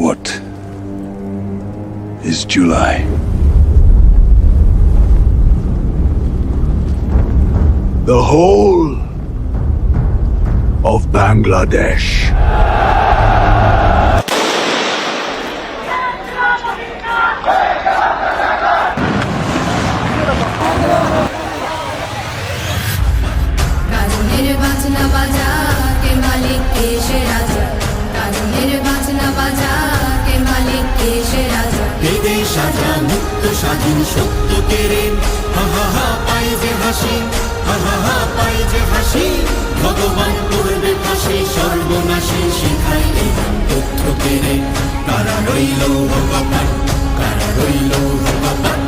What is July? The whole of Bangladesh. কাজলের বাজনা বাজা কে মালিক এসে রাজা, কাজলের বাজনা বাজা কে মালিক এসে রাজা। বেদে সাজা মুক্ত স্বাধীন সত্য কেড়ে হা হা হা পাই যে হাসি, হা হা হা পাই যে হাসি। ভগবান করবে ফাঁসি সর্বনাশী শিখাইলে তথ্য কেড়ে। কারা রইল ভগবান, কারা রইল ভগবান।